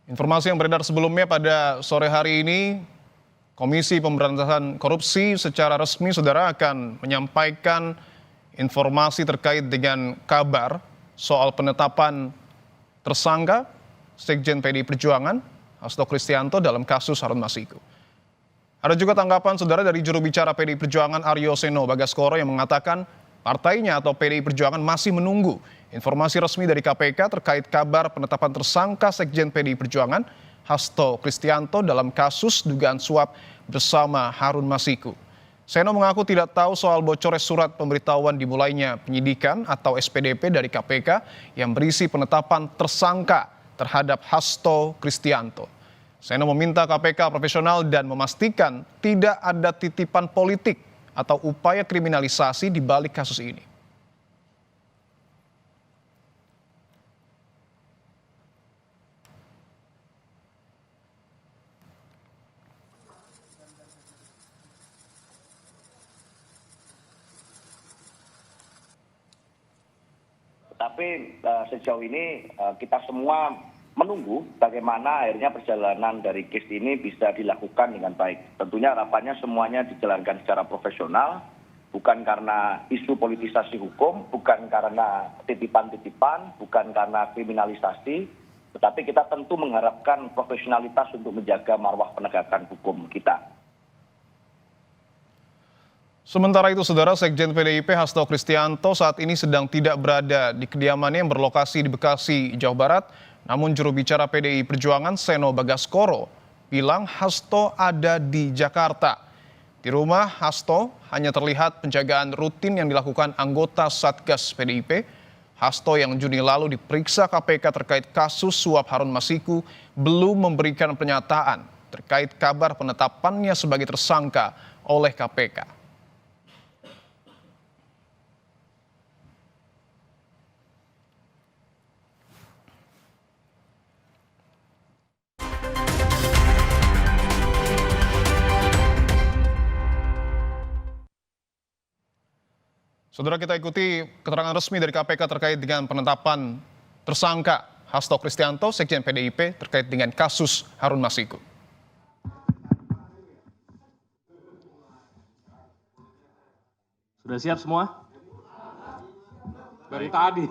Informasi yang beredar sebelumnya pada sore hari ini, Komisi Pemberantasan Korupsi secara resmi saudara akan menyampaikan informasi terkait dengan kabar soal penetapan tersangka Sekjen PDI Perjuangan Hasto Kristianto dalam kasus Harun Masiku. Ada juga tanggapan saudara dari juru bicara PDI Perjuangan Aryo Seno Bagaskoro yang mengatakan partainya atau PDI Perjuangan masih menunggu informasi resmi dari KPK terkait kabar penetapan tersangka Sekjen PDI Perjuangan Hasto Kristianto dalam kasus dugaan suap bersama Harun Masiku. Seno mengaku tidak tahu soal bocornya surat pemberitahuan dimulainya penyidikan atau SPDP dari KPK yang berisi penetapan tersangka terhadap Hasto Kristianto. Seno meminta KPK profesional dan memastikan tidak ada titipan politik atau upaya kriminalisasi di balik kasus ini. Tapi sejauh ini kita semua menunggu bagaimana akhirnya perjalanan dari case ini bisa dilakukan dengan baik. Tentunya harapannya semuanya dijalankan secara profesional, bukan karena isu politisasi hukum, bukan karena titipan-titipan, bukan karena kriminalisasi, tetapi kita tentu mengharapkan profesionalitas untuk menjaga marwah penegakan hukum kita. Sementara itu, saudara, Sekjen PDIP Hasto Kristianto saat ini sedang tidak berada di kediamannya yang berlokasi di Bekasi, Jawa Barat. Namun juru bicara PDI Perjuangan Seno Bagaskoro bilang Hasto ada di Jakarta. Di rumah Hasto hanya terlihat penjagaan rutin yang dilakukan anggota Satgas PDIP. Hasto yang Juni lalu diperiksa KPK terkait kasus suap Harun Masiku belum memberikan pernyataan terkait kabar penetapannya sebagai tersangka oleh KPK. Saudara, kita ikuti keterangan resmi dari KPK terkait dengan penetapan tersangka Hasto Kristianto, Sekjen PDIP, terkait dengan kasus Harun Masiku. Sudah siap semua? Dari tadi.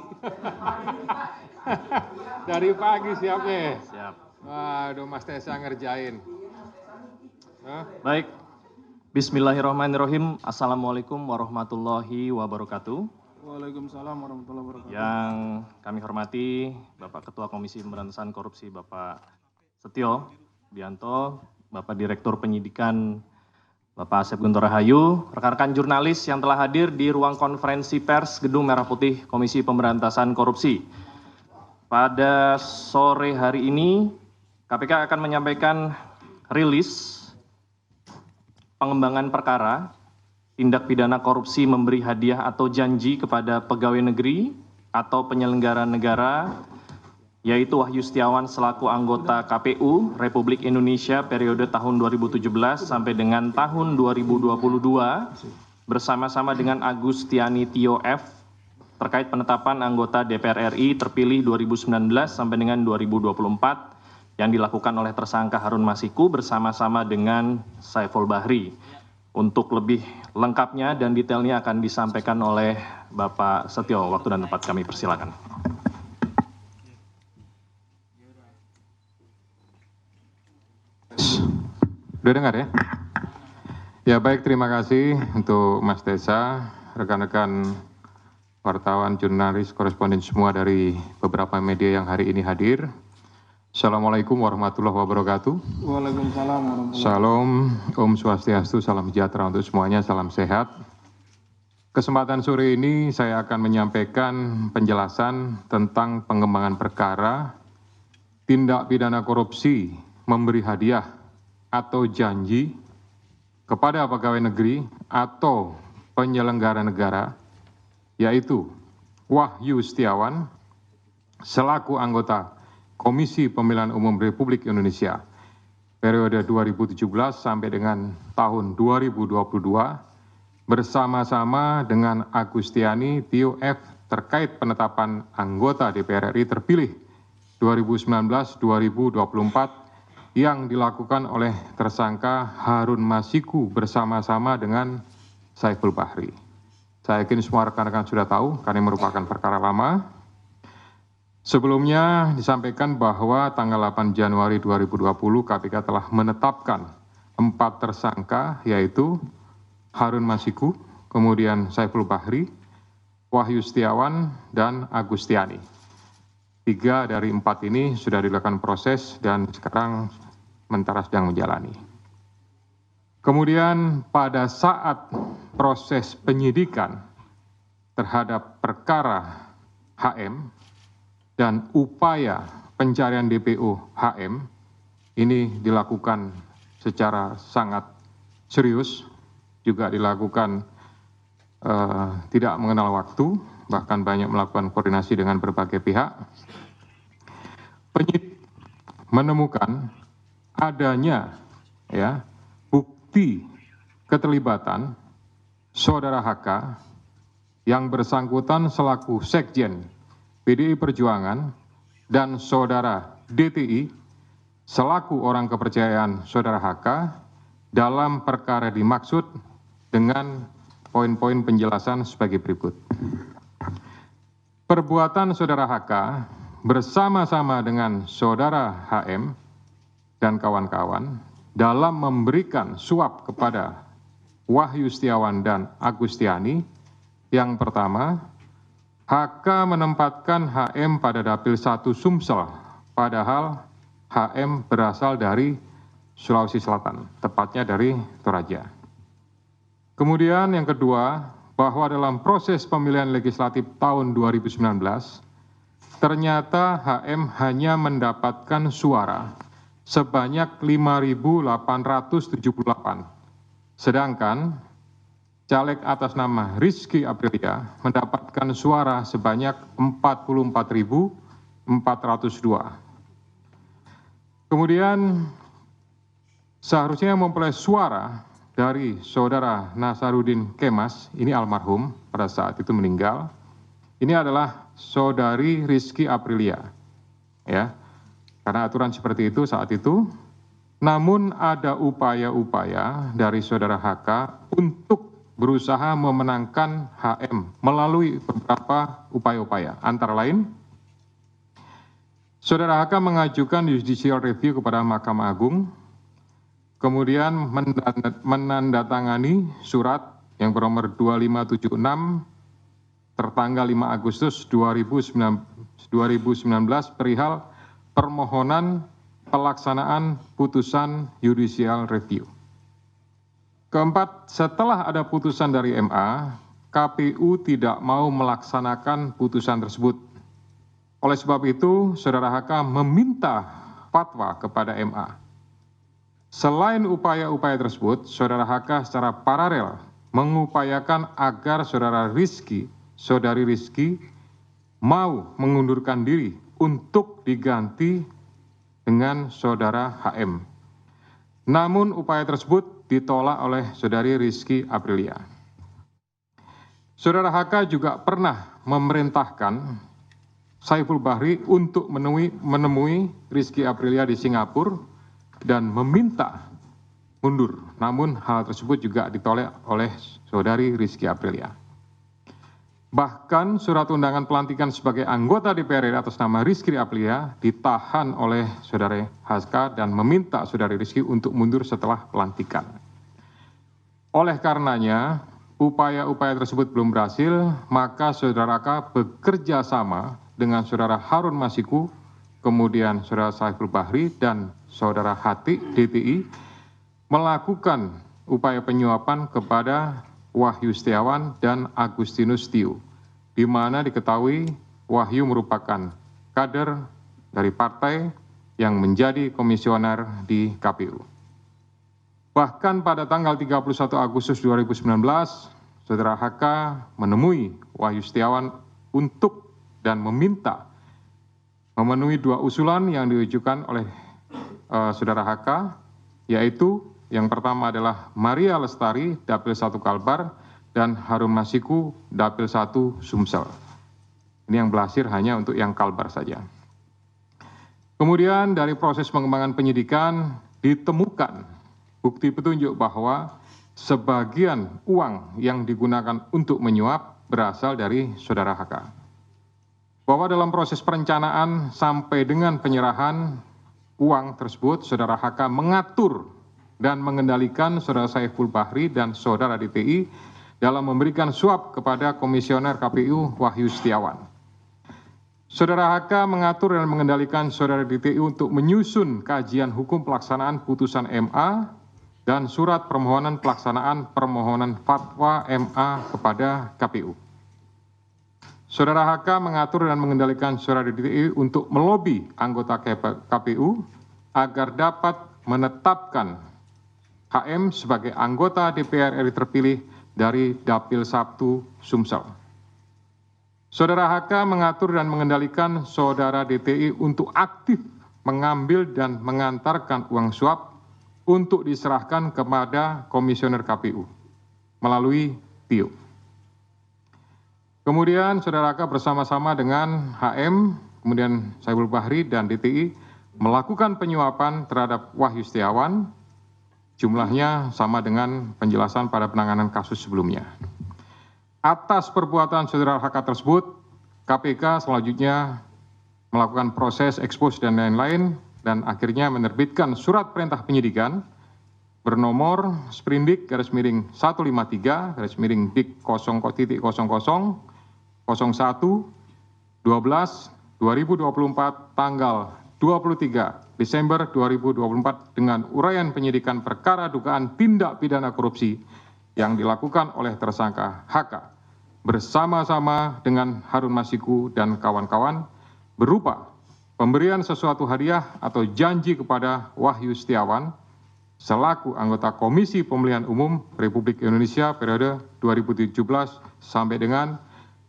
Dari pagi siapnya. Siap. Waduh, Mas Tessa ngerjain. Baik. Bismillahirrahmanirrahim. Assalamualaikum warahmatullahi wabarakatuh. Waalaikumsalam warahmatullahi wabarakatuh. Yang kami hormati Bapak Ketua Komisi Pemberantasan Korupsi Bapak Setio Bianto, Bapak Direktur Penyidikan Bapak Asep Guntur Rahayu, rekan-rekan jurnalis yang telah hadir di ruang konferensi pers Gedung Merah Putih Komisi Pemberantasan Korupsi. Pada sore hari ini KPK akan menyampaikan rilis pengembangan perkara tindak pidana korupsi memberi hadiah atau janji kepada pegawai negeri atau penyelenggara negara, yaitu Wahyu Setiawan selaku anggota KPU Republik Indonesia periode tahun 2017 sampai dengan tahun 2022 bersama-sama dengan Agustiani Tio F terkait penetapan anggota DPR RI terpilih 2019 sampai dengan 2024 yang dilakukan oleh tersangka Harun Masiku bersama-sama dengan Saiful Bahri. Untuk lebih lengkapnya dan detailnya akan disampaikan oleh Bapak Setio. Waktu dan tempat kami persilakan. Udah dengar ya? Ya baik, terima kasih untuk Mas Tessa, rekan-rekan wartawan, jurnalis, koresponden semua dari beberapa media yang hari ini hadir. Assalamualaikum warahmatullahi wabarakatuh. Waalaikumsalam warahmatullahi wabarakatuh. Salam, Om Swastiastu, salam sejahtera untuk semuanya, salam sehat. Kesempatan sore ini saya akan menyampaikan penjelasan tentang pengembangan perkara tindak pidana korupsi memberi hadiah atau janji kepada pegawai negeri atau penyelenggara negara, yaitu Wahyu Setiawan selaku anggota Komisi Pemilihan Umum Republik Indonesia periode 2017 sampai dengan tahun 2022 bersama-sama dengan Agustiani Tio F terkait penetapan anggota DPR RI terpilih 2019-2024 yang dilakukan oleh tersangka Harun Masiku bersama-sama dengan Saiful Bahri. Saya yakin semua rekan-rekan sudah tahu karena ini merupakan perkara lama. Sebelumnya disampaikan bahwa tanggal 8 Januari 2020 KPK telah menetapkan 4 tersangka yaitu Harun Masiku, kemudian Saiful Bahri, Wahyu Setiawan, dan Agustiani. 3 dari 4 ini sudah dilakukan proses dan sekarang sementara sedang menjalani. Kemudian pada saat proses penyidikan terhadap perkara HM dan upaya pencarian DPO HM ini dilakukan secara sangat serius, juga dilakukan tidak mengenal waktu, bahkan banyak melakukan koordinasi dengan berbagai pihak. Penyidik menemukan adanya bukti keterlibatan saudara HK yang bersangkutan selaku Sekjen PDI Perjuangan dan saudara DTI selaku orang kepercayaan saudara HK dalam perkara dimaksud dengan poin-poin penjelasan sebagai berikut. Perbuatan saudara HK bersama-sama dengan saudara HM dan kawan-kawan dalam memberikan suap kepada Wahyu Setiawan dan Agustiani. Yang pertama, HK menempatkan HM pada Dapil 1 Sumsel, padahal HM berasal dari Sulawesi Selatan, tepatnya dari Toraja. Kemudian yang kedua, bahwa dalam proses pemilihan legislatif tahun 2019, ternyata HM hanya mendapatkan suara sebanyak 5.878, sedangkan caleg atas nama Rizky Aprilia mendapatkan suara sebanyak 44.402. Kemudian seharusnya memperoleh suara dari saudara Nasaruddin Kemas, ini almarhum pada saat itu meninggal. Ini adalah saudari Rizky Aprilia, ya, karena aturan seperti itu saat itu. Namun ada upaya-upaya dari saudara HK untuk berusaha memenangkan HM melalui beberapa upaya-upaya. Antara lain, saudara HK mengajukan judicial review kepada Mahkamah Agung, kemudian menandatangani surat yang bernomor 2576 tertanggal 5 Agustus 2019 perihal permohonan pelaksanaan putusan judicial review. Keempat, setelah ada putusan dari MA, KPU tidak mau melaksanakan putusan tersebut. Oleh sebab itu, saudara HK meminta fatwa kepada MA. Selain upaya-upaya tersebut, saudara HK secara paralel mengupayakan agar saudari Rizky mau mengundurkan diri untuk diganti dengan saudara HM. Namun upaya tersebut ditolak oleh saudari Rizky Aprilia. Saudara HK juga pernah memerintahkan Saiful Bahri untuk menemui Rizky Aprilia di Singapura dan meminta mundur. Namun hal tersebut juga ditolak oleh saudari Rizky Aprilia. Bahkan surat undangan pelantikan sebagai anggota DPR RI atas nama Rizky Aprilia ditahan oleh saudari HK dan meminta saudari Rizky untuk mundur setelah pelantikan. Oleh karenanya, upaya-upaya tersebut belum berhasil, maka saudara HK bekerja sama dengan saudara Harun Masiku, kemudian saudara Saiful Bahri dan saudara Hati DTI melakukan upaya penyuapan kepada Wahyu Setiawan dan Agustinus Tio, di mana diketahui Wahyu merupakan kader dari partai yang menjadi komisioner di KPU. Bahkan pada tanggal 31 Agustus 2019, saudara HK menemui Wahyu Setiawan untuk dan meminta memenuhi 2 usulan yang diajukan oleh saudara HK, yaitu yang pertama adalah Maria Lestari, Dapil 1 Kalbar, dan Harun Masiku, Dapil 1 Sumsel. Ini yang berhasil hanya untuk yang Kalbar saja. Kemudian dari proses pengembangan penyidikan ditemukan bukti petunjuk bahwa sebagian uang yang digunakan untuk menyuap berasal dari saudara HK. Bahwa dalam proses perencanaan sampai dengan penyerahan uang tersebut, saudara HK mengatur dan mengendalikan saudara Saiful Bahri dan saudara DTI dalam memberikan suap kepada Komisioner KPU Wahyu Setiawan. Saudara HK mengatur dan mengendalikan saudara DTI untuk menyusun kajian hukum pelaksanaan putusan MA dan surat permohonan pelaksanaan permohonan fatwa MA kepada KPU. Saudara HK mengatur dan mengendalikan saudara DTI untuk melobi anggota KPU agar dapat menetapkan HM sebagai anggota DPR RI terpilih dari Dapil 1 Sumsel. Saudara HK mengatur dan mengendalikan saudara DTI untuk aktif mengambil dan mengantarkan uang suap untuk diserahkan kepada Komisioner KPU melalui TIO. Kemudian saudara HK bersama-sama dengan HM, kemudian Saiful Bahri dan DTI melakukan penyuapan terhadap Wahyu Setiawan, jumlahnya sama dengan penjelasan pada penanganan kasus sebelumnya. Atas perbuatan saudara HK tersebut, KPK selanjutnya melakukan proses ekspos dan lain-lain dan akhirnya menerbitkan surat perintah penyidikan bernomor Sprindik _153 _dik 0.00 01/12/2024 tanggal 23 Desember 2024 dengan uraian penyidikan perkara dugaan tindak pidana korupsi yang dilakukan oleh tersangka HK bersama-sama dengan Harun Masiku dan kawan-kawan berupa pemberian sesuatu hadiah atau janji kepada Wahyu Setiawan selaku anggota Komisi Pemilihan Umum Republik Indonesia periode 2017 sampai dengan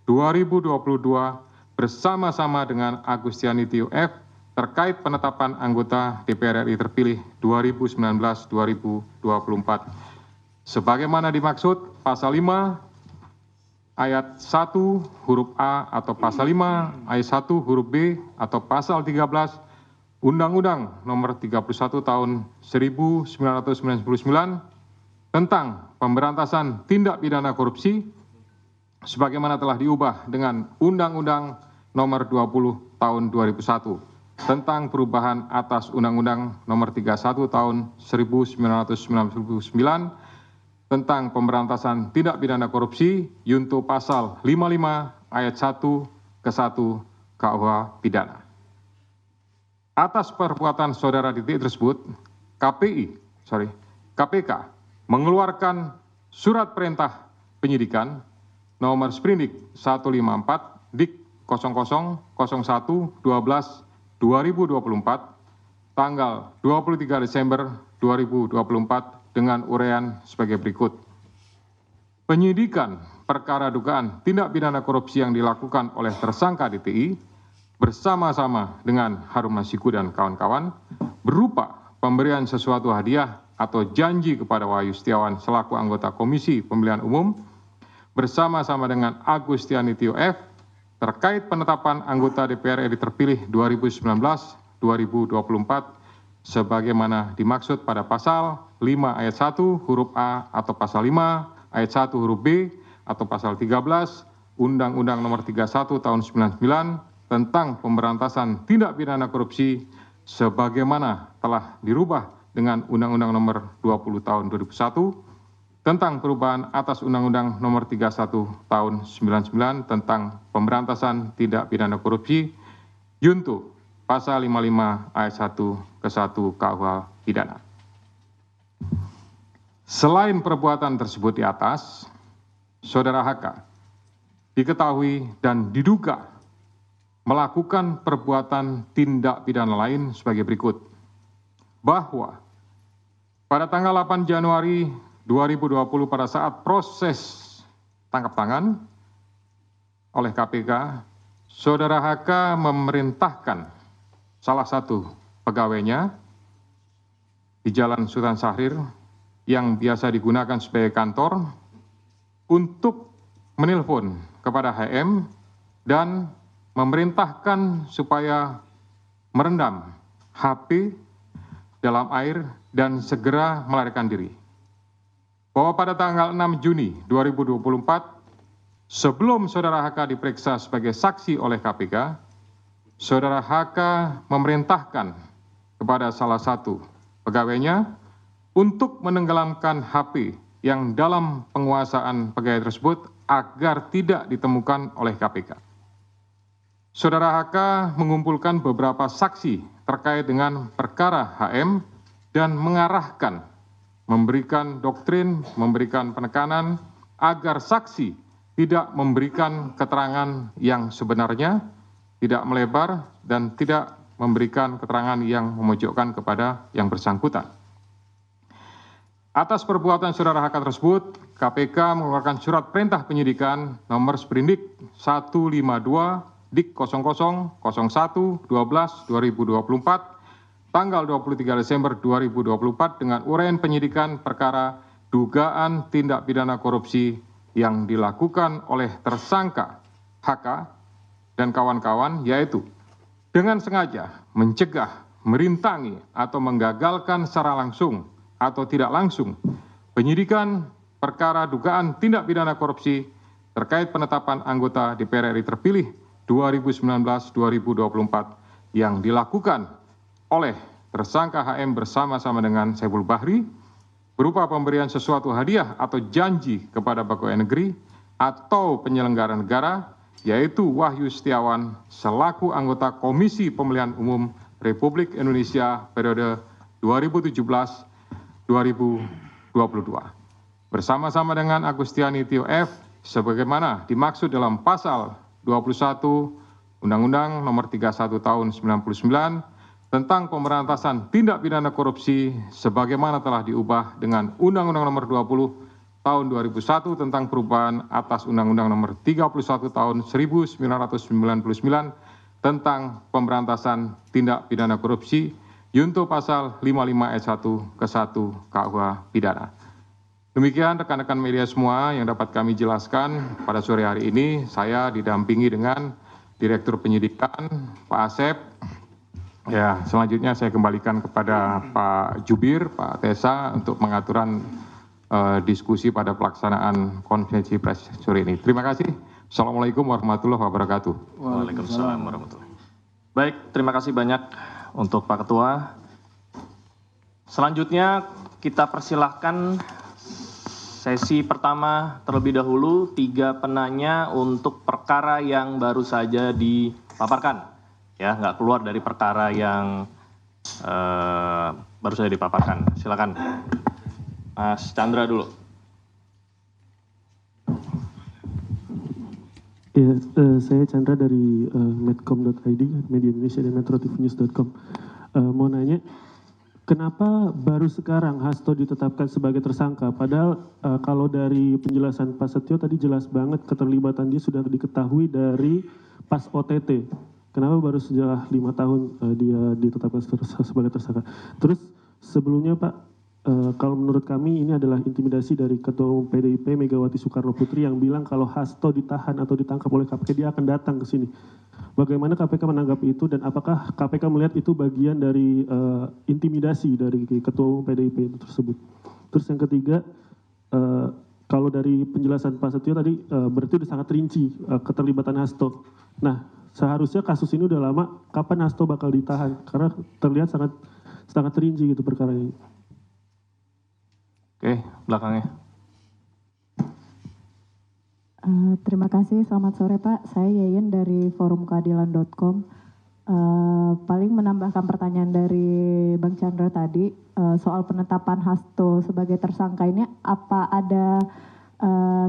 2022 bersama-sama dengan Agustiani Tio F terkait penetapan anggota DPR RI terpilih 2019-2024. Sebagaimana dimaksud pasal 5 ayat 1 huruf A atau pasal 5 ayat 1 huruf B atau pasal 13 Undang-Undang Nomor 31 Tahun 1999 tentang pemberantasan tindak pidana korupsi sebagaimana telah diubah dengan Undang-Undang Nomor 20 Tahun 2001 tentang perubahan atas Undang-Undang Nomor 31 Tahun 1999 tentang pemberantasan tindak pidana korupsi junto pasal 55 ayat 1 ke 1 KUH pidana. Atas perbuatan saudara DTI tersebut, KPK mengeluarkan surat perintah penyidikan nomor Sprindik 154 dik 0001/12/2024 tanggal 23 Desember 2024 dengan uraian sebagai berikut. Penyidikan perkara dugaan tindak pidana korupsi yang dilakukan oleh tersangka DTI bersama-sama dengan Harun Masiku dan kawan-kawan berupa pemberian sesuatu hadiah atau janji kepada Wahyu Setiawan selaku anggota Komisi Pemilihan Umum bersama-sama dengan Agustiani Tio F terkait penetapan anggota DPR RI terpilih 2019-2024 sebagaimana dimaksud pada pasal 5 ayat 1 huruf A atau pasal 5 ayat 1 huruf B atau pasal 13 Undang-Undang Nomor 31 Tahun 99 tentang pemberantasan tindak pidana korupsi sebagaimana telah dirubah dengan Undang-Undang Nomor 20 Tahun 2001 tentang perubahan atas Undang-Undang Nomor 31 Tahun 99 tentang pemberantasan tindak pidana korupsi junto pasal 55 ayat 1 ke 1 KUH pidana. Selain perbuatan tersebut di atas, saudara HK diketahui dan diduga melakukan perbuatan tindak pidana lain sebagai berikut. Bahwa pada tanggal 8 Januari 2020 pada saat proses tangkap tangan oleh KPK, saudara HK memerintahkan salah satu pegawainya di Jalan Sultan Syahrir yang biasa digunakan sebagai kantor untuk menelpon kepada HM dan memerintahkan supaya merendam HP dalam air dan segera melarikan diri. Bahwa pada tanggal 6 Juni 2024, sebelum Saudara HK diperiksa sebagai saksi oleh KPK, Saudara HK memerintahkan kepada salah satu pegawainya untuk menenggelamkan HP yang dalam penguasaan pegawai tersebut agar tidak ditemukan oleh KPK. Saudara HK mengumpulkan beberapa saksi terkait dengan perkara HM dan mengarahkan, memberikan doktrin, memberikan penekanan agar saksi tidak memberikan keterangan yang sebenarnya, tidak melebar, dan tidak memberikan keterangan yang memojokkan kepada yang bersangkutan. Atas perbuatan Saudara HK tersebut, KPK mengeluarkan surat perintah penyidikan nomor Sprindik 152 Dik 0001 12 2024 tanggal 23 Desember 2024 dengan uraian penyidikan perkara dugaan tindak pidana korupsi yang dilakukan oleh tersangka HK dan kawan-kawan, yaitu dengan sengaja mencegah, merintangi, atau menggagalkan secara langsung atau tidak langsung penyidikan perkara dugaan tindak pidana korupsi terkait penetapan anggota DPR RI terpilih 2019-2024 yang dilakukan oleh tersangka HM bersama-sama dengan Saiful Bahri berupa pemberian sesuatu hadiah atau janji kepada pegawai negeri atau penyelenggara negara, yaitu Wahyu Setiawan selaku anggota Komisi Pemilihan Umum Republik Indonesia periode 2017-2022. Bersama-sama dengan Agustiani Tio F sebagaimana dimaksud dalam pasal 21 Undang-Undang Nomor 31 Tahun 99 tentang pemberantasan tindak pidana korupsi sebagaimana telah diubah dengan Undang-Undang Nomor 20 Tahun 2001 tentang perubahan atas Undang-Undang Nomor 31 Tahun 1999 tentang pemberantasan tindak pidana korupsi junto pasal 55 ayat 1 ke 1 KUH pidana. Demikian rekan-rekan media semua yang dapat kami jelaskan pada sore hari ini. Saya didampingi dengan Direktur Penyidikan Pak Asep. Ya, selanjutnya saya kembalikan kepada Pak Jubir, Pak Tesa untuk pengaturan diskusi pada pelaksanaan konferensi pers sore ini. Terima kasih. Assalamualaikum warahmatullahi wabarakatuh. Waalaikumsalam warahmatullahi wabarakatuh. Baik, terima kasih banyak untuk Pak Ketua. Selanjutnya kita persilahkan sesi pertama terlebih dahulu 3 penanya untuk perkara yang baru saja dipaparkan. Ya, nggak keluar dari perkara yang baru saja dipaparkan. Silakan. Mas Chandra dulu. Ya, saya Chandra dari medcom.id, Media Indonesia dan metrotvnews.com. Mau nanya, kenapa baru sekarang Hasto ditetapkan sebagai tersangka? Padahal kalau dari penjelasan Pak Setio tadi jelas banget keterlibatan dia sudah diketahui dari pas OTT. Kenapa baru setelah 5 tahun dia ditetapkan sebagai tersangka? Terus sebelumnya Pak, kalau menurut kami ini adalah intimidasi dari Ketua Umum PDIP Megawati Soekarno Putri yang bilang kalau Hasto ditahan atau ditangkap oleh KPK dia akan datang ke sini. Bagaimana KPK menanggapi itu dan apakah KPK melihat itu bagian dari intimidasi dari Ketua Umum PDIP tersebut? Terus yang ketiga, kalau dari penjelasan Pak Setio tadi berarti sudah sangat rinci keterlibatan Hasto. Nah, seharusnya kasus ini udah lama, kapan Hasto bakal ditahan? Karena terlihat sangat rinci gitu perkara ini. Oke, belakangnya. Terima kasih, selamat sore Pak. Saya Yeyen dari forumkeadilan.com. Paling menambahkan pertanyaan dari Bang Chandra tadi, soal penetapan Hasto sebagai tersangka ini, apa ada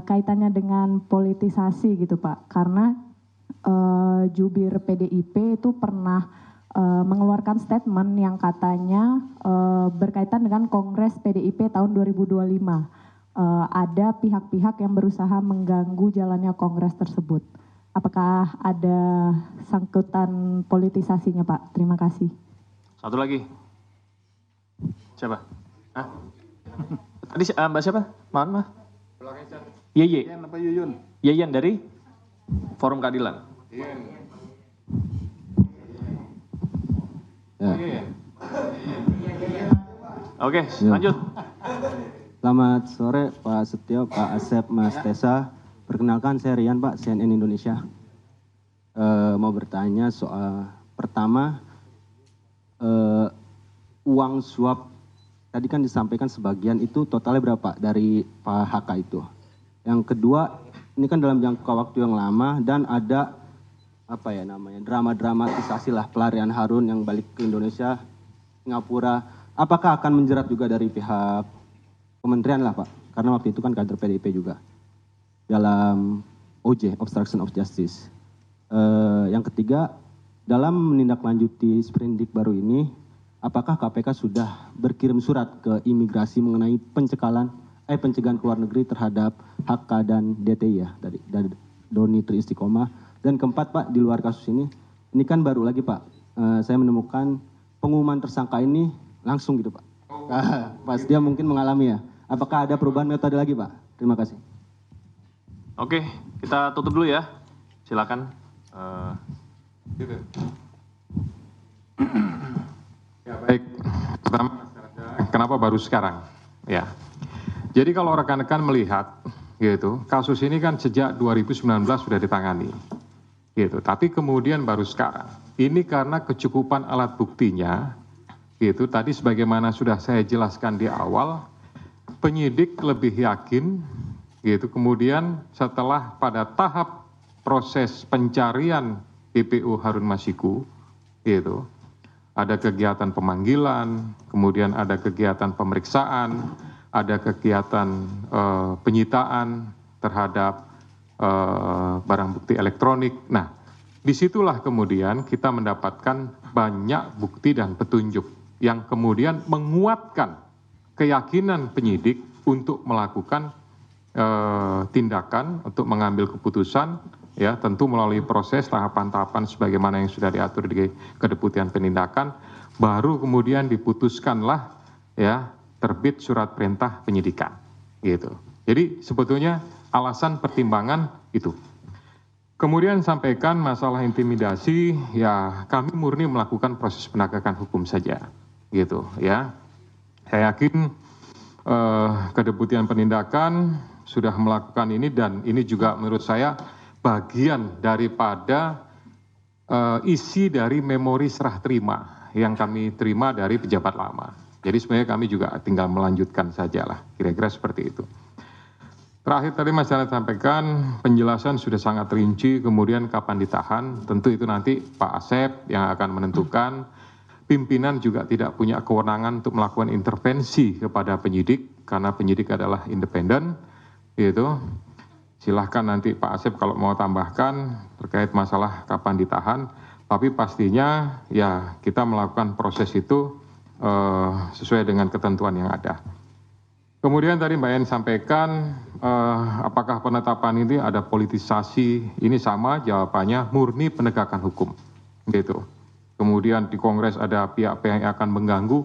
kaitannya dengan politisasi gitu Pak? Karena jubir PDIP itu pernah mengeluarkan statement yang katanya berkaitan dengan Kongres PDIP tahun 2025. Ada pihak-pihak yang berusaha mengganggu jalannya Kongres tersebut. Apakah ada sangkutan politisasinya Pak? Terima kasih. Satu lagi. Siapa? Hah? Tadi Mbak siapa? Mohon Mbak. Yeye. Apa Yuyun? Yeyen dari Forum Keadilan. Ya. Oke, lanjut. Selamat sore Pak Setio, Pak Asep, Mas Tessa. Perkenalkan saya Rian Pak, CNN Indonesia. Mau bertanya soal pertama, uang suap tadi kan disampaikan sebagian itu totalnya berapa dari Pak HK itu. Yang kedua, ini kan dalam jangka waktu yang lama dan ada apa ya namanya drama-dramatisasi lah pelarian Harun yang balik ke Indonesia, Singapura. Apakah akan menjerat juga dari pihak kementerian lah Pak? Karena waktu itu kan kader PDIP juga dalam OJ, Obstruction of Justice. Yang ketiga, dalam menindaklanjuti sprindik baru ini, apakah KPK sudah berkirim surat ke imigrasi mengenai pencegahan ke luar negeri terhadap HK dan DTI ya dari Doni Tri Istiqomah? Dan keempat Pak, di luar kasus ini kan baru lagi Pak, saya menemukan pengumuman tersangka ini langsung gitu Pak. Pas dia mungkin mengalami ya. Apakah ada perubahan metode lagi Pak? Terima kasih. Oke, kita tutup dulu ya. Silakan. Ya baik, pertama kenapa baru sekarang? Ya, jadi kalau rekan-rekan melihat, gitu, kasus ini kan sejak 2019 sudah ditangani, gitu. Tapi kemudian baru sekarang. Ini karena kecukupan alat buktinya, gitu. Tadi sebagaimana sudah saya jelaskan di awal, penyidik lebih yakin, gitu. Kemudian setelah pada tahap proses pencarian PPU Harun Masiku, gitu, ada kegiatan pemanggilan, kemudian ada kegiatan pemeriksaan, ada kegiatan penyitaan terhadap barang bukti elektronik. Nah, disitulah kemudian kita mendapatkan banyak bukti dan petunjuk yang kemudian menguatkan keyakinan penyidik untuk melakukan tindakan, untuk mengambil keputusan, ya tentu melalui proses tahapan-tahapan sebagaimana yang sudah diatur di Kedeputian Penindakan, baru kemudian diputuskanlah ya terbit surat perintah penyidikan, gitu. Jadi sebetulnya alasan pertimbangan itu. Kemudian sampaikan masalah intimidasi, ya kami murni melakukan proses penegakan hukum saja, gitu ya. Saya yakin Kedeputian Penindakan sudah melakukan ini dan ini juga menurut saya bagian daripada isi dari memori serah terima yang kami terima dari pejabat lama. Jadi sebenarnya kami juga tinggal melanjutkan sajalah, kira-kira seperti itu. Terakhir tadi Mas Janet sampaikan penjelasan sudah sangat rinci, kemudian kapan ditahan, tentu itu nanti Pak Asep yang akan menentukan. Pimpinan juga tidak punya kewenangan untuk melakukan intervensi kepada penyidik, karena penyidik adalah independen, gitu. Silahkan nanti Pak Asep kalau mau tambahkan terkait masalah kapan ditahan, tapi pastinya ya kita melakukan proses itu sesuai dengan ketentuan yang ada. Kemudian tadi Mbak En sampaikan apakah penetapan ini ada politisasi, ini sama jawabannya murni penegakan hukum, gitu. Kemudian di Kongres ada pihak-pihak yang akan mengganggu.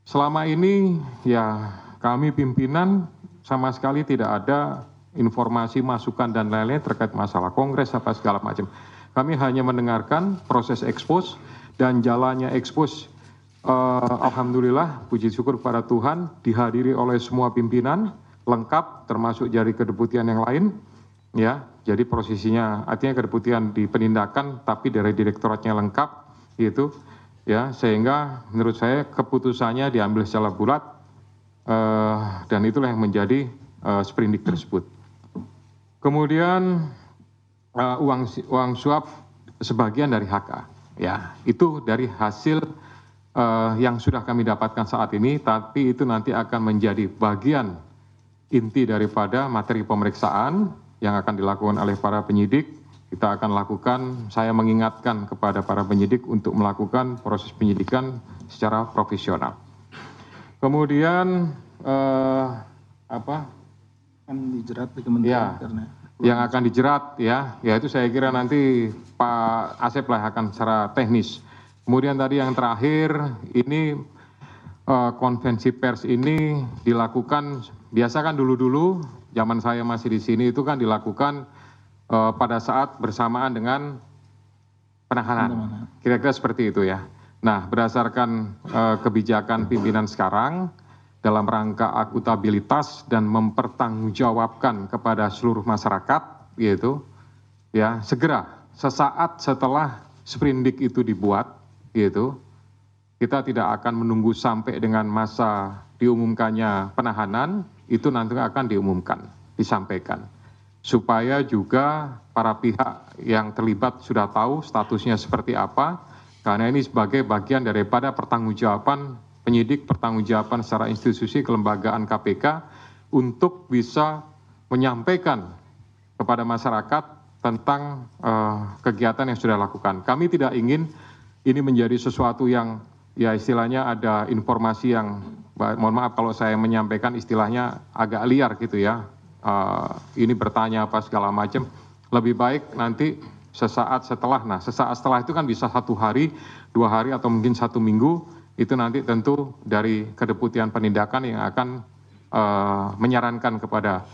Selama ini ya kami pimpinan sama sekali tidak ada informasi, masukan dan lain-lain terkait masalah Kongres apa segala macam. Kami hanya mendengarkan proses ekspos dan jalannya ekspos. Alhamdulillah, puji syukur kepada Tuhan dihadiri oleh semua pimpinan lengkap, termasuk dari kedeputian yang lain. Ya, jadi posisinya artinya kedeputian di penindakan, tapi dari direktoratnya lengkap, gitu. Ya, sehingga menurut saya keputusannya diambil secara bulat dan itulah yang menjadi sprindik tersebut. Kemudian uang suap sebagian dari HK, ya itu dari hasil yang sudah kami dapatkan saat ini, tapi itu nanti akan menjadi bagian inti daripada materi pemeriksaan yang akan dilakukan oleh para penyidik. Kita akan lakukan, saya mengingatkan kepada para penyidik untuk melakukan proses penyidikan secara profesional. Kemudian Kan dijerat di kementerian ya, karena yang akan dijerat ya itu saya kira nanti Pak Asep lah akan secara teknis. Kemudian tadi yang terakhir ini konvensi pers ini dilakukan, biasa kan dulu-dulu zaman saya masih di sini itu kan dilakukan pada saat bersamaan dengan penahanan. Kira-kira seperti itu ya. Nah, berdasarkan kebijakan pimpinan sekarang, dalam rangka akuntabilitas dan mempertanggungjawabkan kepada seluruh masyarakat, yaitu ya segera sesaat setelah sprindik itu dibuat, yaitu kita tidak akan menunggu sampai dengan masa diumumkannya penahanan, itu nanti akan diumumkan, disampaikan. Supaya juga para pihak yang terlibat sudah tahu statusnya seperti apa, karena ini sebagai bagian daripada pertanggungjawaban penyidik, pertanggungjawaban secara institusi kelembagaan KPK untuk bisa menyampaikan kepada masyarakat tentang kegiatan yang sudah dilakukan. Kami tidak ingin ini menjadi sesuatu yang ya istilahnya ada informasi yang, mohon maaf kalau saya menyampaikan istilahnya agak liar gitu ya, ini bertanya apa segala macam, lebih baik nanti sesaat setelah, nah sesaat setelah itu kan bisa 1 hari, 2 hari atau mungkin 1 minggu, itu nanti tentu dari kedeputian penindakan yang akan menyarankan kepada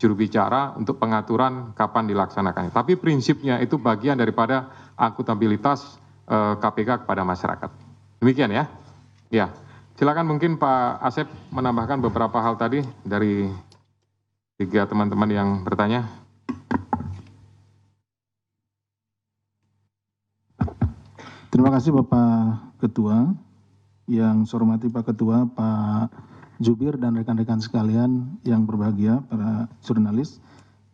juru bicara untuk pengaturan kapan dilaksanakannya. Tapi prinsipnya itu bagian daripada akuntabilitas KPK kepada masyarakat. Demikian ya. Ya, silakan mungkin Pak Asep menambahkan beberapa hal tadi dari 3 teman-teman yang bertanya. Terima kasih Bapak Ketua. Yang saya hormati Pak Ketua, Pak Jubir dan rekan-rekan sekalian yang berbahagia, para jurnalis.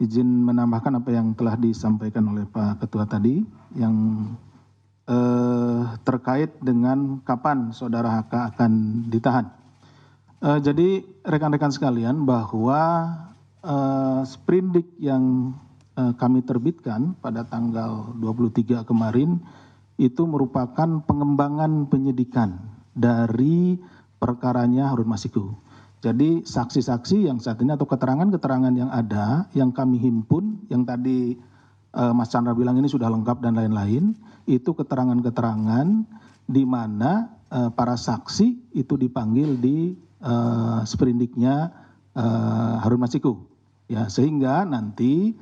Izin menambahkan apa yang telah disampaikan oleh Pak Ketua tadi, yang terkait dengan kapan Saudara HK akan ditahan. Jadi rekan-rekan sekalian, bahwa sprindik yang kami terbitkan pada tanggal 23 kemarin itu merupakan pengembangan penyidikan dari perkaranya Harun Masiku. Jadi saksi-saksi yang saat ini atau keterangan-keterangan yang ada, yang kami himpun, yang tadi Mas Chandra bilang ini sudah lengkap dan lain-lain, itu keterangan-keterangan di mana para saksi itu dipanggil di sprindiknya Harun Masiku. Ya, sehingga nanti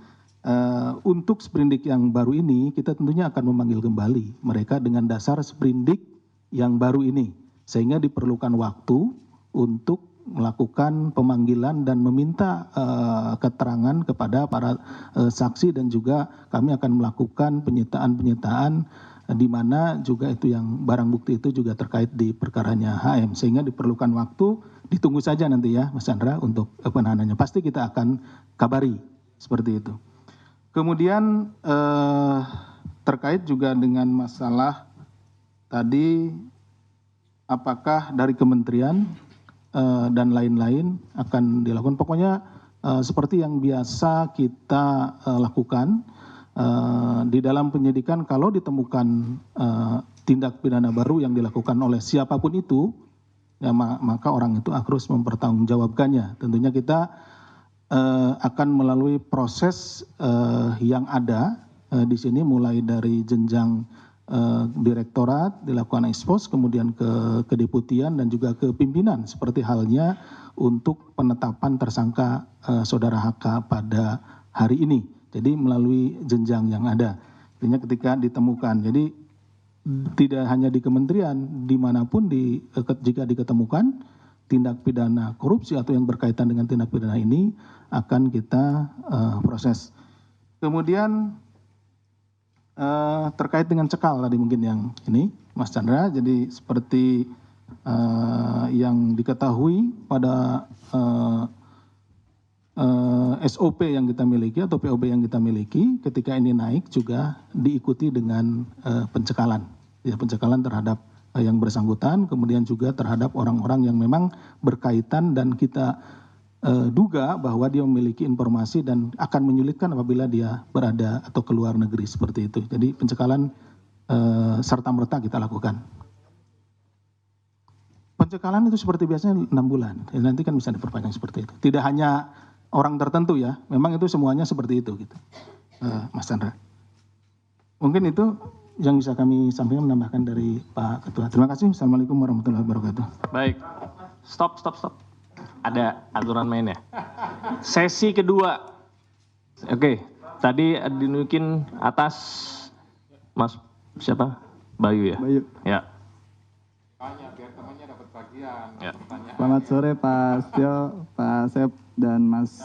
untuk sprindik yang baru ini kita tentunya akan memanggil kembali mereka dengan dasar sprindik yang baru ini, sehingga diperlukan waktu untuk melakukan pemanggilan dan meminta keterangan kepada para saksi, dan juga kami akan melakukan penyitaan di mana juga itu yang barang bukti itu juga terkait di perkaranya HM, sehingga diperlukan waktu. Ditunggu saja nanti ya Mas Chandra untuk penahanannya, pasti kita akan kabari seperti itu. Kemudian terkait juga dengan masalah tadi, apakah dari kementerian dan lain-lain akan dilakukan. Pokoknya seperti yang biasa kita lakukan di dalam penyidikan, kalau ditemukan tindak pidana baru yang dilakukan oleh siapapun itu, ya maka orang itu harus mempertanggungjawabkannya. Tentunya kita akan melalui proses yang ada di sini, mulai dari jenjang direktorat, dilakukan ekspos, kemudian ke kedeputian dan juga ke pimpinan, seperti halnya untuk penetapan tersangka Saudara HK pada hari ini. Jadi melalui jenjang yang ada. Artinya ketika ditemukan, jadi tidak hanya di kementerian, dimanapun jika diketemukan tindak pidana korupsi atau yang berkaitan dengan tindak pidana ini akan kita proses. Kemudian terkait dengan cekal tadi mungkin yang ini Mas Chandra, jadi seperti yang diketahui pada SOP yang kita miliki atau POB yang kita miliki, ketika ini naik juga diikuti dengan pencekalan, ya, pencekalan terhadap yang bersangkutan, kemudian juga terhadap orang-orang yang memang berkaitan dan kita duga bahwa dia memiliki informasi dan akan menyulitkan apabila dia berada atau keluar negeri, seperti itu. Jadi pencekalan serta-merta kita lakukan. Pencekalan itu seperti biasanya 6 bulan, nanti kan bisa diperpanjang seperti itu. Tidak hanya orang tertentu ya, memang itu semuanya seperti itu gitu, Mas Chandra. Mungkin itu yang bisa kami sampaikan, menambahkan dari Pak Ketua. Terima kasih. Assalamualaikum warahmatullahi wabarakatuh. Baik, stop. Ada aturan mainnya. Sesi kedua. Oke, tadi dinunjukin atas Mas siapa? Bayu ya? Bayu. Ya. Tanya biar temannya dapat bagian. Ya. Pertanyaan. Selamat sore Pak Setio, Pak Sep, dan Mas.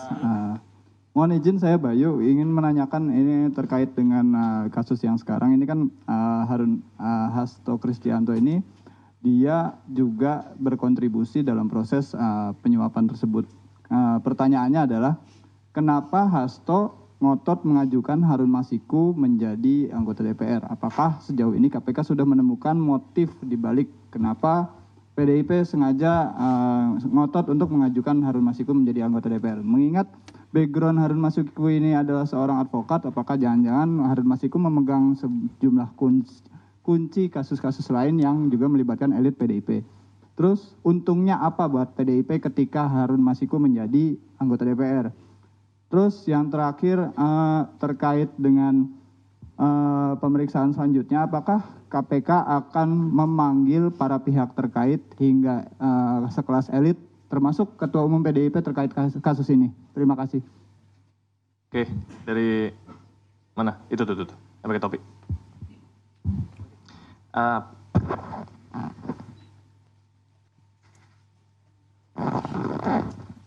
Mohon izin saya Bayu ingin menanyakan ini terkait dengan kasus yang sekarang ini kan Hasto Kristianto ini dia juga berkontribusi dalam proses penyuapan tersebut. Pertanyaannya adalah kenapa Hasto ngotot mengajukan Harun Masiku menjadi anggota DPR? Apakah sejauh ini KPK sudah menemukan motif dibalik kenapa PDIP sengaja ngotot untuk mengajukan Harun Masiku menjadi anggota DPR? Mengingat background Harun Masiku ini adalah seorang advokat, apakah jangan-jangan Harun Masiku memegang sejumlah kunci kasus-kasus lain yang juga melibatkan elit PDIP? Terus untungnya apa buat PDIP ketika Harun Masiku menjadi anggota DPR? Terus yang terakhir terkait dengan pemeriksaan selanjutnya, apakah KPK akan memanggil para pihak terkait hingga sekelas elit, termasuk Ketua Umum PDIP terkait kasus ini? Terima kasih. Oke, dari mana? Itu tuh. Yang pakai topi.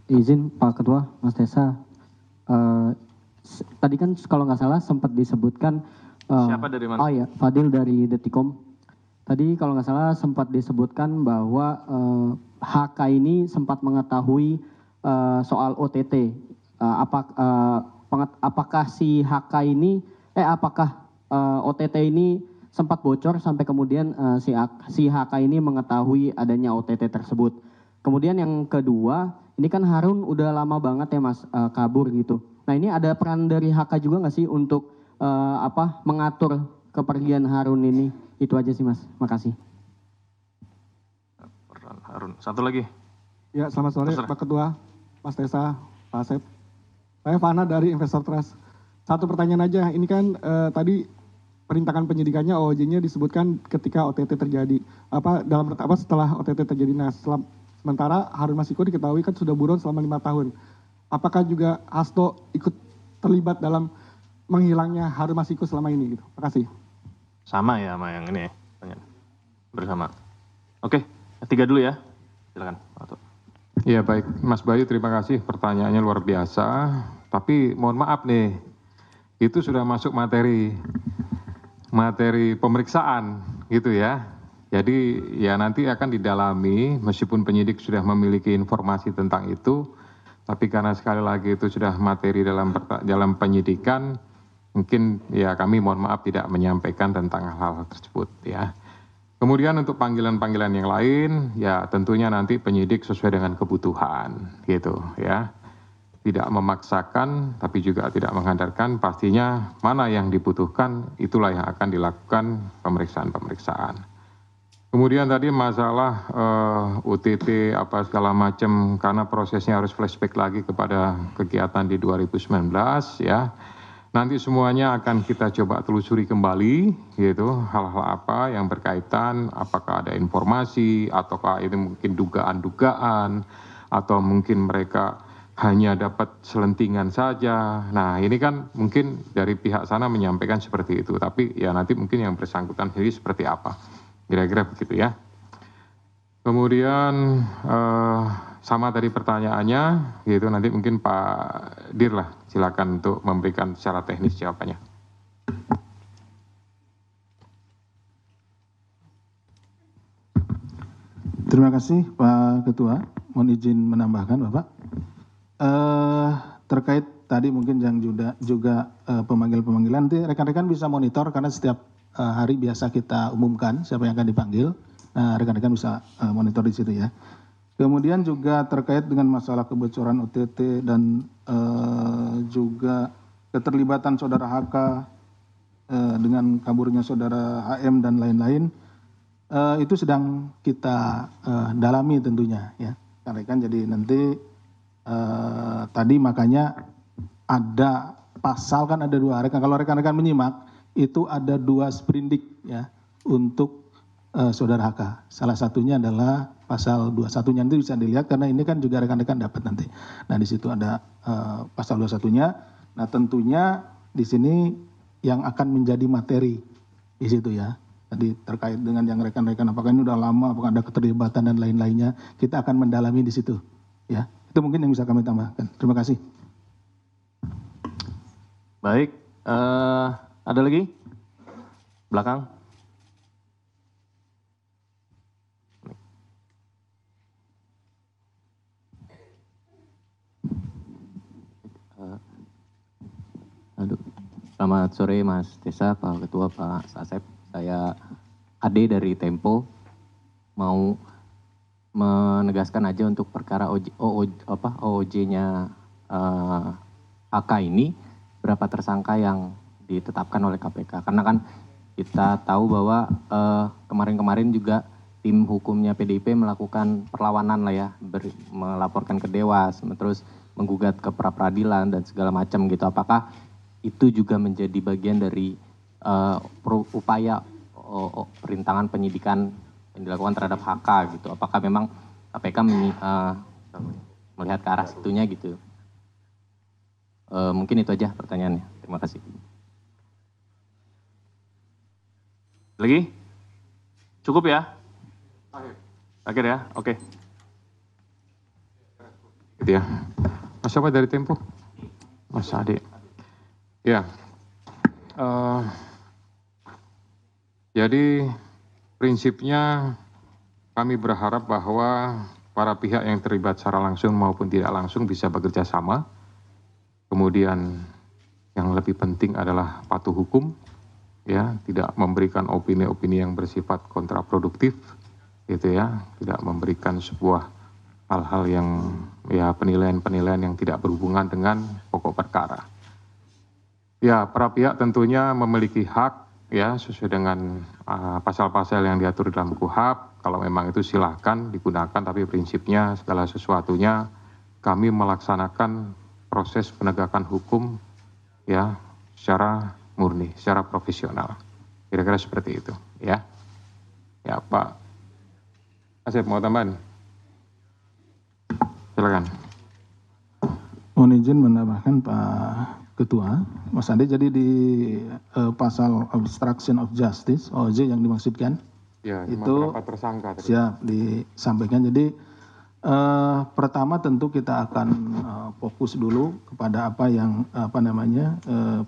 Izin Pak Ketua, Mas Tesa. Tadi kan kalau nggak salah sempat disebutkan. Siapa dari mana? Oh ya, Fadil dari Detikom. Tadi kalau nggak salah sempat disebutkan bahwa HK ini sempat mengetahui soal OTT. Apakah si HK ini, apakah OTT ini sempat bocor sampai kemudian si HK ini mengetahui adanya OTT tersebut. Kemudian yang kedua, ini kan Harun udah lama banget ya Mas kabur gitu. Nah ini ada peran dari HK juga nggak sih untuk mengatur kepergian Harun ini? Itu aja sih Mas, makasih. Peran Harun. Satu lagi. Ya, selamat sore Pak Ketua, Mas Tesa, Pak Sep. Saya Fana dari Investor Trust. Satu pertanyaan aja, ini kan tadi perintahan penyidikannya OJ-nya disebutkan ketika OTT terjadi. Setelah OTT terjadi. Nah, sementara Harun Masiku diketahui kan sudah buron selama 5 tahun. Apakah juga Hasto ikut terlibat dalam menghilangnya Harun Masiku selama ini? Gitu. Terima kasih. Sama ya sama yang ini ya. Bersama. Oke, 3 dulu ya. Silakan. Iya baik, Mas Bayu terima kasih pertanyaannya luar biasa. Tapi mohon maaf nih, itu sudah masuk materi pemeriksaan gitu ya. Jadi ya nanti akan didalami meskipun penyidik sudah memiliki informasi tentang itu, tapi karena sekali lagi itu sudah materi dalam penyidikan, mungkin ya kami mohon maaf tidak menyampaikan tentang hal-hal tersebut ya. Kemudian untuk panggilan-panggilan yang lain, ya tentunya nanti penyidik sesuai dengan kebutuhan gitu ya. Tidak memaksakan tapi juga tidak menghantarkan, pastinya mana yang dibutuhkan itulah yang akan dilakukan pemeriksaan-pemeriksaan. Kemudian tadi masalah UTT apa segala macam karena prosesnya harus flashback lagi kepada kegiatan di 2019 ya. Nanti semuanya akan kita coba telusuri kembali gitu, hal-hal apa yang berkaitan, apakah ada informasi ataukah ini mungkin dugaan-dugaan atau mungkin mereka hanya dapat selentingan saja. Nah, ini kan mungkin dari pihak sana menyampaikan seperti itu, tapi ya nanti mungkin yang bersangkutan sendiri seperti apa. Kira-kira begitu ya. Kemudian sama tadi pertanyaannya, gitu nanti mungkin Pak Dir lah, silakan untuk memberikan secara teknis jawabannya. Terima kasih Pak Ketua. Mohon izin menambahkan Bapak. Terkait tadi mungkin yang juga pemanggilan-pemanggilan, nanti rekan-rekan bisa monitor karena setiap hari biasa kita umumkan siapa yang akan dipanggil. Nah, rekan-rekan bisa monitor di situ ya. Kemudian juga terkait dengan masalah kebocoran OTT dan juga keterlibatan saudara HK dengan kaburnya saudara HM dan lain-lain, itu sedang kita dalami tentunya ya. Rekan-rekan jadi nanti tadi makanya ada pasal kan ada 2. Kalau rekan-rekan menyimak itu ada 2 sprindik ya untuk saudara HK. Salah satunya adalah pasal 21-nya, nanti bisa dilihat karena ini kan juga rekan-rekan dapat nanti. Nah di situ ada pasal 21-nya. Nah tentunya di sini yang akan menjadi materi di situ ya. Tadi terkait dengan yang rekan-rekan, apakah ini udah lama, apakah ada keterlibatan dan lain-lainnya, kita akan mendalami di situ. Ya, itu mungkin yang bisa kami tambahkan. Terima kasih. Baik, ada lagi? Belakang. Aduh. Selamat sore Mas Desa, Pak Ketua, Pak Sasep. Saya Ade dari Tempo. Mau menegaskan aja untuk perkara OOJ-nya HK ini, berapa tersangka yang ditetapkan oleh KPK. Karena kan kita tahu bahwa kemarin-kemarin juga tim hukumnya PDIP melakukan perlawanan lah ya, melaporkan ke Dewas, terus menggugat ke pra-peradilan dan segala macam gitu. Apakah itu juga menjadi bagian dari upaya perintangan penyidikan yang dilakukan terhadap HK gitu? Apakah memang KPK melihat ke arah situnya gitu? Mungkin itu aja pertanyaannya. Terima kasih. Lagi? Cukup ya? Akhir ya? Oke. Gitu ya. Mas siapa dari Tempo? Mas Ade. Ya. Jadi prinsipnya kami berharap bahwa para pihak yang terlibat secara langsung maupun tidak langsung bisa bekerja sama. Kemudian yang lebih penting adalah patuh hukum, ya, tidak memberikan opini-opini yang bersifat kontraproduktif, gitu ya, tidak memberikan sebuah hal-hal yang ya penilaian-penilaian yang tidak berhubungan dengan pokok perkara. Ya, para pihak tentunya memiliki hak ya sesuai dengan pasal-pasal yang diatur dalam KUHP. Kalau memang itu silahkan digunakan, tapi prinsipnya segala sesuatunya kami melaksanakan proses penegakan hukum ya secara murni, secara profesional. Kira-kira seperti itu ya. Ya Pak Asep mau tambahan? Silakan. Mohon izin menambahkan Pak Ketua, Mas Ade, jadi di pasal obstruction of justice, OJ yang dimaksudkan, Ya, itu berapa tersangka tadi? siap disampaikan. Jadi pertama tentu kita akan fokus dulu kepada apa yang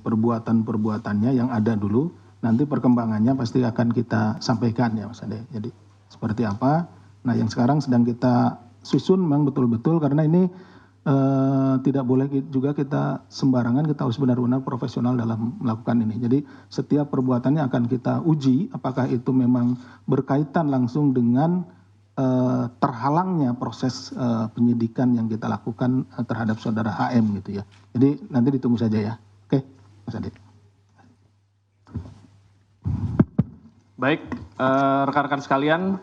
perbuatan-perbuatannya yang ada dulu. Nanti perkembangannya pasti akan kita sampaikan ya Mas Ade. Jadi seperti apa? Nah yang sekarang sedang kita susun memang betul-betul, karena ini tidak boleh juga kita sembarangan, kita harus benar-benar profesional dalam melakukan ini. Jadi setiap perbuatannya akan kita uji apakah itu memang berkaitan langsung dengan terhalangnya proses penyidikan yang kita lakukan terhadap saudara HM gitu ya. Jadi nanti ditunggu saja ya. Oke, Mas Ade. Baik, rekan-rekan sekalian,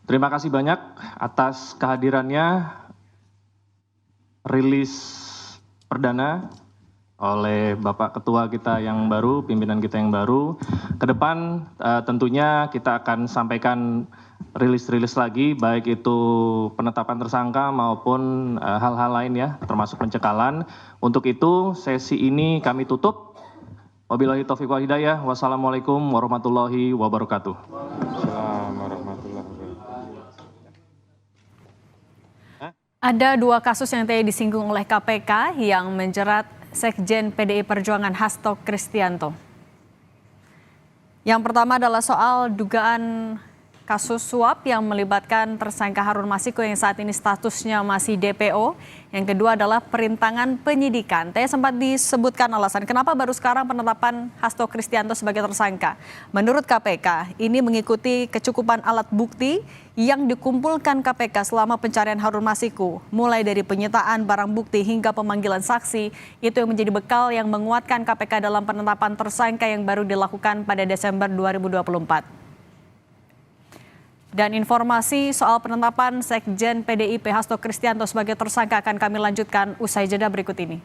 terima kasih banyak atas kehadirannya. Rilis perdana oleh Bapak Ketua kita yang baru, pimpinan kita yang baru. Ke depan tentunya kita akan sampaikan rilis-rilis lagi, baik itu penetapan tersangka maupun hal-hal lain ya, termasuk pencekalan. Untuk itu sesi ini kami tutup. Wabillahi taufiq wal hidayah. Wassalamualaikum warahmatullahi wabarakatuh. Assalamualaikum warahmatullahi wabarakatuh. Ada dua kasus yang tadi disinggung oleh KPK yang menjerat Sekjen PDI Perjuangan Hasto Kristianto. Yang pertama adalah soal dugaan kasus suap yang melibatkan tersangka Harun Masiku yang saat ini statusnya masih DPO. Yang kedua adalah perintangan penyidikan. Tadi sempat disebutkan alasan kenapa baru sekarang penetapan Hasto Kristianto sebagai tersangka. Menurut KPK, ini mengikuti kecukupan alat bukti yang dikumpulkan KPK selama pencarian Harun Masiku. Mulai dari penyitaan barang bukti hingga pemanggilan saksi, itu yang menjadi bekal yang menguatkan KPK dalam penetapan tersangka yang baru dilakukan pada Desember 2024. Dan informasi soal penetapan Sekjen PDIP Hasto Kristianto sebagai tersangka akan kami lanjutkan usai jeda berikut ini.